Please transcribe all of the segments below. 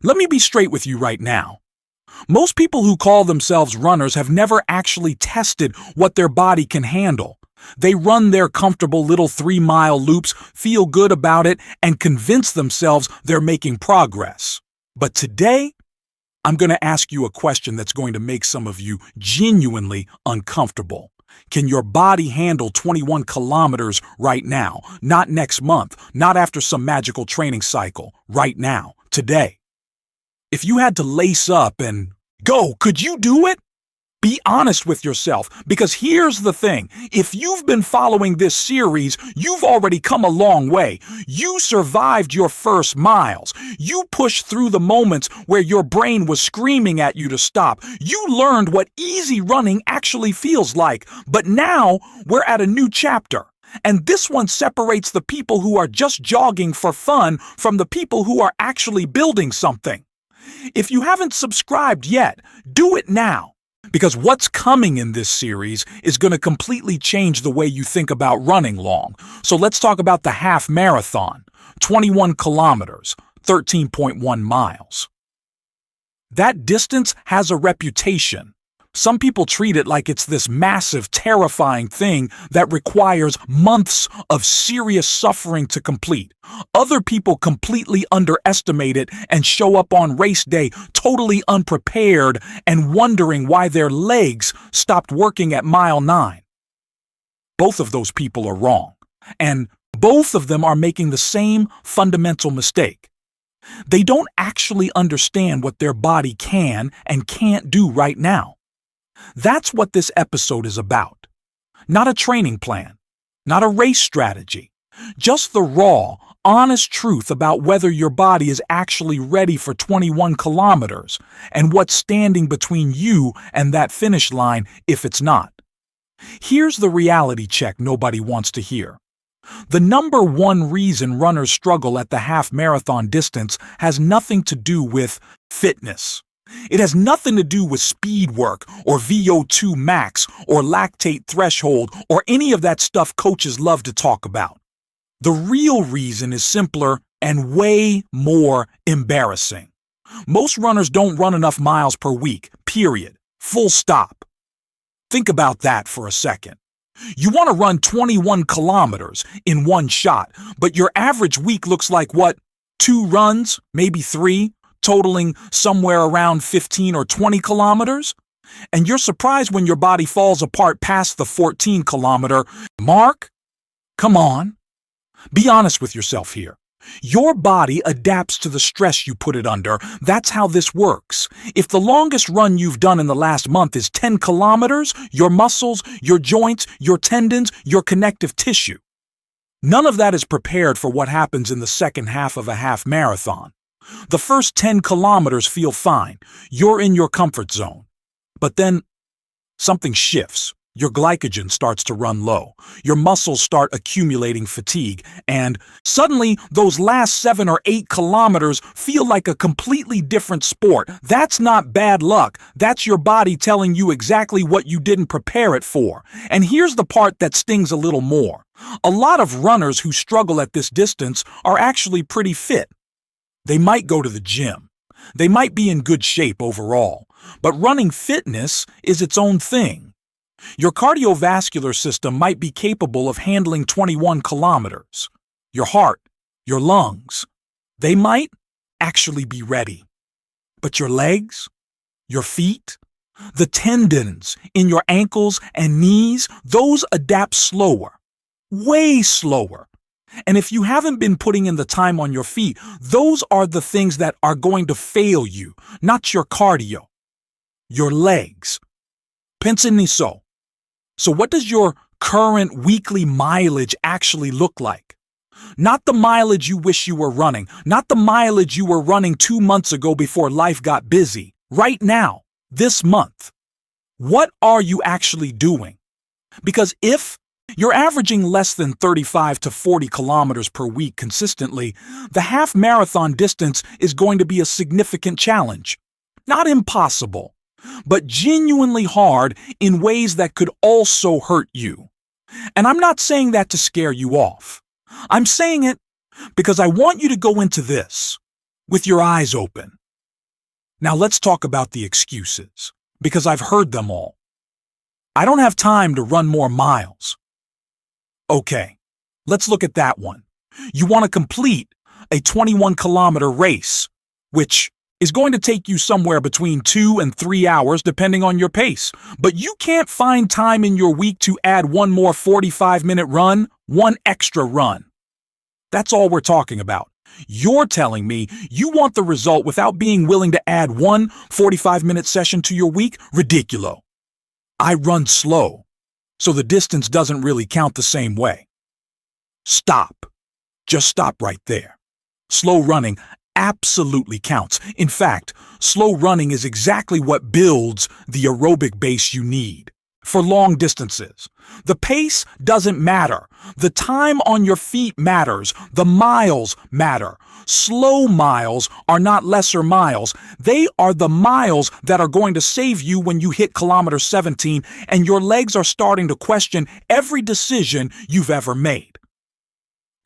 Let me be straight with you right now. Most people who call themselves runners have never actually tested what their body can handle. They run their comfortable little 3-mile loops, feel good about it, and convince themselves they're making progress. But today, I'm going to ask you a question that's going to make some of you genuinely uncomfortable. Can your body handle 21 kilometers right now? Not next month, not after some magical training cycle. Right now, today. If you had to lace up and go, could you do it? Be honest with yourself, because here's the thing. If you've been following this series, you've already come a long way. You survived your first miles. You pushed through the moments where your brain was screaming at you to stop. You learned what easy running actually feels like. But now we're at a new chapter. And this one separates the people who are just jogging for fun from the people who are actually building something. If you haven't subscribed yet, do it now. Because what's coming in this series is going to completely change the way you think about running long. So let's talk about the half marathon, 21 kilometers, 13.1 miles. That distance has a reputation. Some people treat it like it's this massive, terrifying thing that requires months of serious suffering to complete. Other people completely underestimate it and show up on race day totally unprepared and wondering why their legs stopped working at mile 9. Both of those people are wrong, and both of them are making the same fundamental mistake. They don't actually understand what their body can and can't do right now. That's what this episode is about. Not a training plan, not a race strategy, just the raw, honest truth about whether your body is actually ready for 21 kilometers and what's standing between you and that finish line if it's not. Here's the reality check nobody wants to hear. The number one reason runners struggle at the half marathon distance has nothing to do with fitness. It has nothing to do with speed work or VO2 max or lactate threshold or any of that stuff coaches love to talk about. The real reason is simpler and way more embarrassing. Most runners don't run enough miles per week, period. Full stop. Think about that for a second. You want to run 21 kilometers in one shot, but your average week looks like what? 2 runs, maybe 3? Totaling somewhere around 15 or 20 kilometers? And you're surprised when your body falls apart past the 14-kilometer mark? Come on. Be honest with yourself here. Your body adapts to the stress you put it under. That's how this works. If the longest run you've done in the last month is 10 kilometers, your muscles, your joints, your tendons, your connective tissue. None of that is prepared for what happens in the second half of a half marathon. The first 10 kilometers feel fine. You're in your comfort zone. But then something shifts. Your glycogen starts to run low. Your muscles start accumulating fatigue. And suddenly, those last 7 or 8 kilometers feel like a completely different sport. That's not bad luck. That's your body telling you exactly what you didn't prepare it for. And here's the part that stings a little more. A lot of runners who struggle at this distance are actually pretty fit. They might go to the gym. They might be in good shape overall. But running fitness is its own thing. Your cardiovascular system might be capable of handling 21 kilometers. Your heart, your lungs, they might actually be ready. But your legs, your feet, the tendons in your ankles and knees, those adapt slower, way slower. And if you haven't been putting in the time on your feet, those are the things that are going to fail you, not your cardio, your legs. Pensa nisso. So what does your current weekly mileage actually look like? Not the mileage you wish you were running, not the mileage you were running 2 months ago before life got busy. Right now, this month, what are you actually doing? Because if you're averaging less than 35 to 40 kilometers per week consistently, the half marathon distance is going to be a significant challenge. Not impossible, but genuinely hard in ways that could also hurt you. And I'm not saying that to scare you off. I'm saying it because I want you to go into this with your eyes open. Now let's talk about the excuses, because I've heard them all. I don't have time to run more miles. Okay, let's look at that one. You want to complete a 21-kilometer race, which is going to take you somewhere between 2 and 3 hours depending on your pace. But you can't find time in your week to add one more 45-minute run, one extra run. That's all we're talking about. You're telling me you want the result without being willing to add one 45-minute session to your week? Ridiculo. I run slow, so the distance doesn't really count the same way. Stop. Just stop right there. Slow running absolutely counts. In fact, slow running is exactly what builds the aerobic base you need for long distances. The pace doesn't matter. The time on your feet matters. The miles matter. Slow miles are not lesser miles. They are the miles that are going to save you when you hit kilometer 17 and your legs are starting to question every decision you've ever made.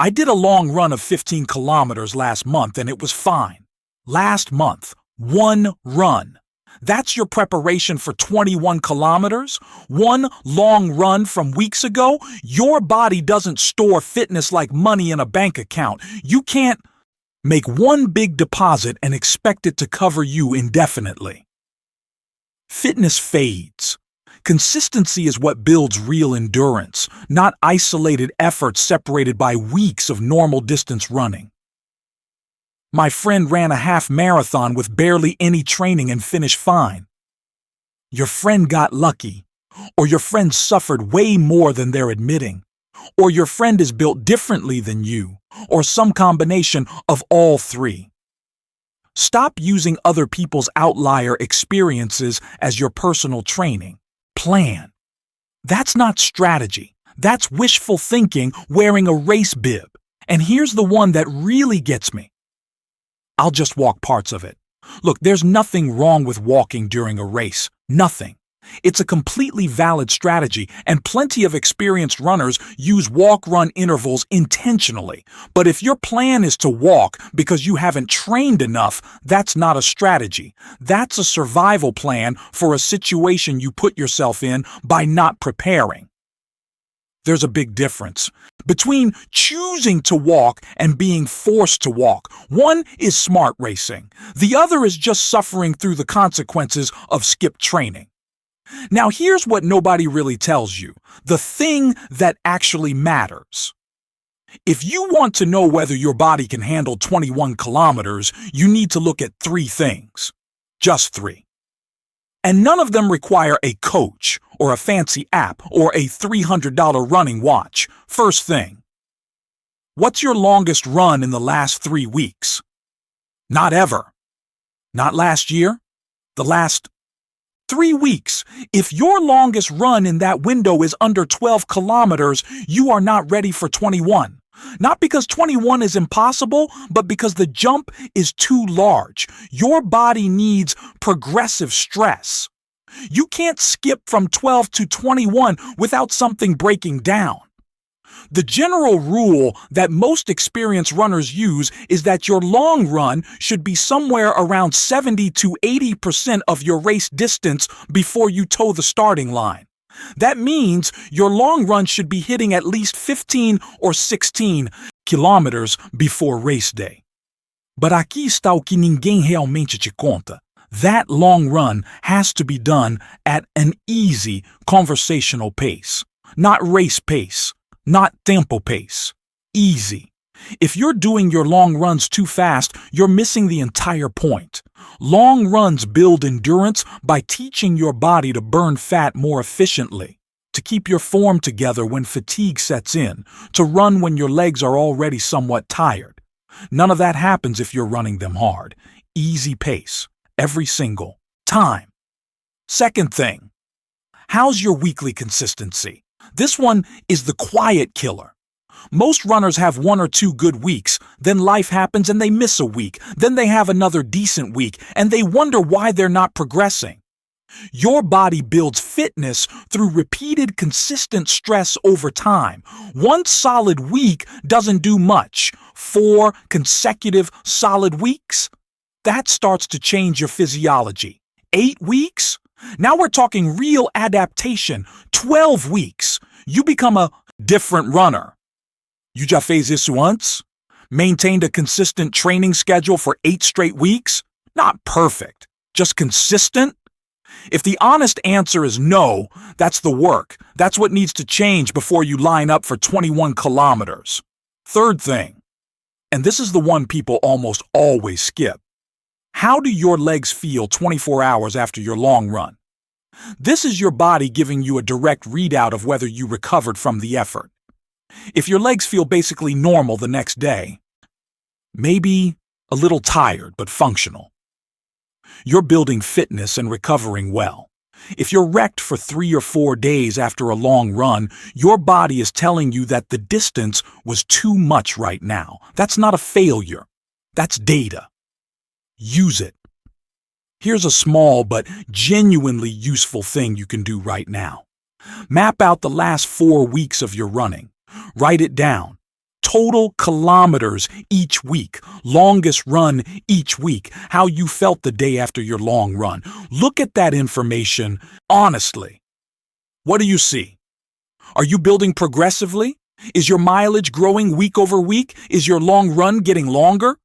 I did a long run of 15 kilometers last month and it was fine. Last month, one run. That's your preparation for 21 kilometers? One long run from weeks ago? Your body doesn't store fitness like money in a bank account. You can't make one big deposit and expect it to cover you indefinitely. Fitness fades. Consistency is what builds real endurance, not isolated efforts separated by weeks of normal distance running. My friend ran a half marathon with barely any training and finished fine. Your friend got lucky, or your friend suffered way more than they're admitting, or your friend is built differently than you, or some combination of all three. Stop using other people's outlier experiences as your personal training. Plan. That's not strategy. That's wishful thinking wearing a race bib. And here's the one that really gets me. I'll just walk parts of it. Look, there's nothing wrong with walking during a race. Nothing. It's a completely valid strategy, and plenty of experienced runners use walk-run intervals intentionally. But if your plan is to walk because you haven't trained enough, that's not a strategy. That's a survival plan for a situation you put yourself in by not preparing. There's a big difference between choosing to walk and being forced to walk. One is smart racing. The other is just suffering through the consequences of skipped training. Now here's what nobody really tells you, the thing that actually matters. If you want to know whether your body can handle 21 kilometers, you need to look at 3 things. Just 3. And none of them require a coach or a fancy app or a $300 running watch. First thing. What's your longest run in the last 3 weeks? Not ever. Not last year. The last 3 weeks. If your longest run in that window is under 12 kilometers, you are not ready for 21. Not because 21 is impossible, but because the jump is too large. Your body needs progressive stress. You can't skip from 12 to 21 without something breaking down. The general rule that most experienced runners use is that your long run should be somewhere around 70 to 80% of your race distance before you toe the starting line. That means your long run should be hitting at least 15 or 16 kilometers before race day. But aqui está o que ninguém realmente te conta. That long run has to be done at an easy conversational pace, not race pace. Not tempo pace. Easy. If you're doing your long runs too fast, you're missing the entire point. Long runs build endurance by teaching your body to burn fat more efficiently, to keep your form together when fatigue sets in, to run when your legs are already somewhat tired. None of that happens if you're running them hard. Easy pace. Every single time. Second thing. How's your weekly consistency? This one is the quiet killer. Most runners have 1 or 2 good weeks, then life happens and they miss a week, then they have another decent week, and they wonder why they're not progressing. Your body builds fitness through repeated, consistent stress over time. One solid week doesn't do much. 4 consecutive solid weeks? That starts to change your physiology. 8 weeks? Now we're talking real adaptation. 12 weeks. You become a different runner. You já fez isso antes? Maintained a consistent training schedule for 8 straight weeks? Not perfect, just consistent? If the honest answer is no, that's the work. That's what needs to change before you line up for 21 kilometers. Third thing, and this is the one people almost always skip. How do your legs feel 24 hours after your long run? This is your body giving you a direct readout of whether you recovered from the effort. If your legs feel basically normal the next day, maybe a little tired but functional, you're building fitness and recovering well. If you're wrecked for 3 or 4 days after a long run, your body is telling you that the distance was too much right now. That's not a failure. That's data. Use it. Here's a small but genuinely useful thing you can do right now. Map out the last 4 weeks of your running. Write it down. Total kilometers each week, longest run each week, how you felt the day after your long run. Look at that information honestly. What do you see? Are you building progressively? Is your mileage growing week over week? Is your long run getting longer?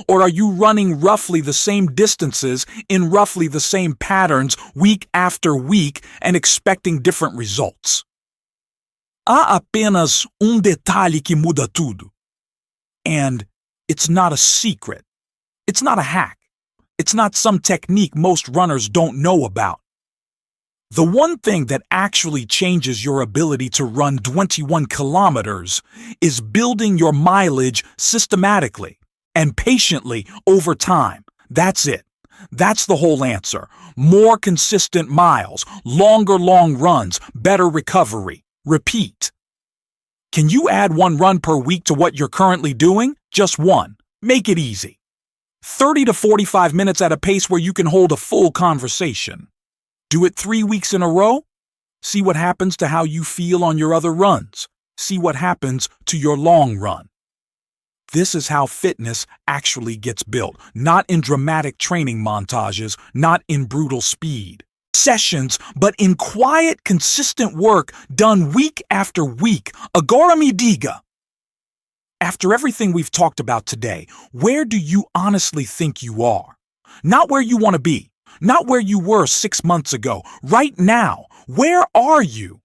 Or are you running roughly the same distances in roughly the same patterns week after week and expecting different results? Há apenas detalhe que muda tudo. And it's not a secret. It's not a hack. It's not some technique most runners don't know about. The one thing that actually changes your ability to run 21 kilometers is building your mileage systematically and patiently over time. That's it. That's the whole answer. More consistent miles, longer long runs, better recovery. Repeat. Can you add 1 run per week to what you're currently doing? Just 1. Make it easy. 30 to 45 minutes at a pace where you can hold a full conversation. Do it 3 weeks in a row. See what happens to how you feel on your other runs. See what happens to your long run. This is how fitness actually gets built, not in dramatic training montages, not in brutal speed sessions, but in quiet, consistent work done week after week. Agora me diga. After everything we've talked about today, where do you honestly think you are? Not where you want to be, not where you were 6 months ago. Right now, where are you?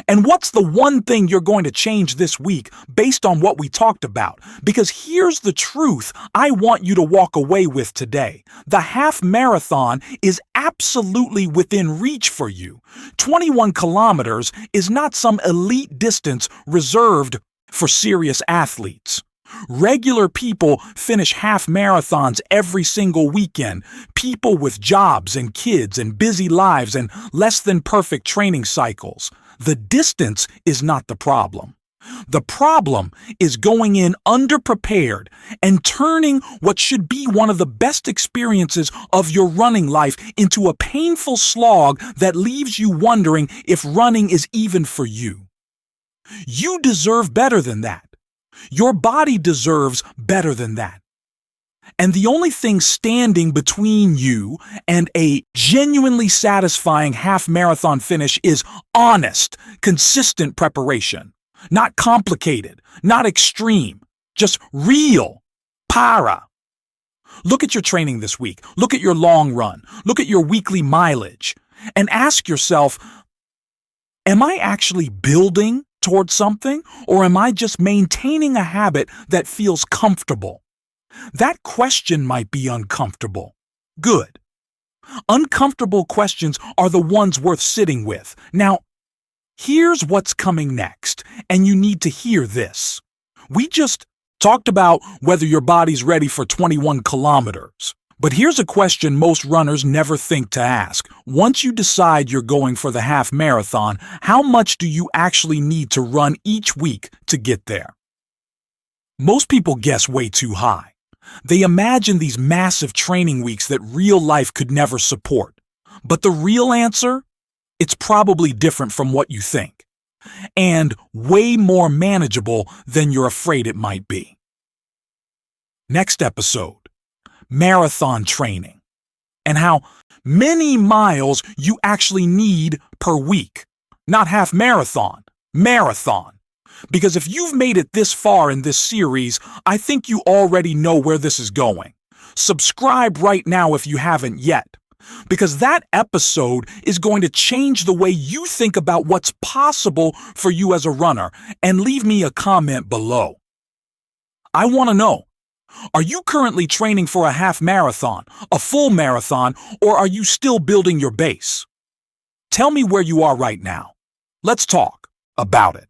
And what's the one thing you're going to change this week based on what we talked about? Because here's the truth I want you to walk away with today. The half marathon is absolutely within reach for you. 21 kilometers is not some elite distance reserved for serious athletes. Regular people finish half marathons every single weekend. People with jobs and kids and busy lives and less than perfect training cycles. The distance is not the problem. The problem is going in underprepared and turning what should be one of the best experiences of your running life into a painful slog that leaves you wondering if running is even for you. You deserve better than that. Your body deserves better than that. And the only thing standing between you and a genuinely satisfying half-marathon finish is honest, consistent preparation. Not complicated, not extreme, just real. Para. Look at your training this week. Look at your long run. Look at your weekly mileage. And ask yourself, am I actually building towards something, or am I just maintaining a habit that feels comfortable? That question might be uncomfortable. Good. Uncomfortable questions are the ones worth sitting with. Now, here's what's coming next, and you need to hear this. We just talked about whether your body's ready for 21 kilometers. But here's a question most runners never think to ask. Once you decide you're going for the half marathon, how much do you actually need to run each week to get there? Most people guess way too high. They imagine these massive training weeks that real life could never support. But the real answer? It's probably different from what you think. And way more manageable than you're afraid it might be. Next episode. marathon training and how many miles you actually need per week. Not half marathon, marathon. Because if you've made it this far in this series, I think you already know where this is going. Subscribe right now if you haven't yet, because that episode is going to change the way you think about what's possible for you as a runner, and leave me a comment below. I want to know, are you currently training for a half marathon, a full marathon, or are you still building your base? Tell me where you are right now. Let's talk about it.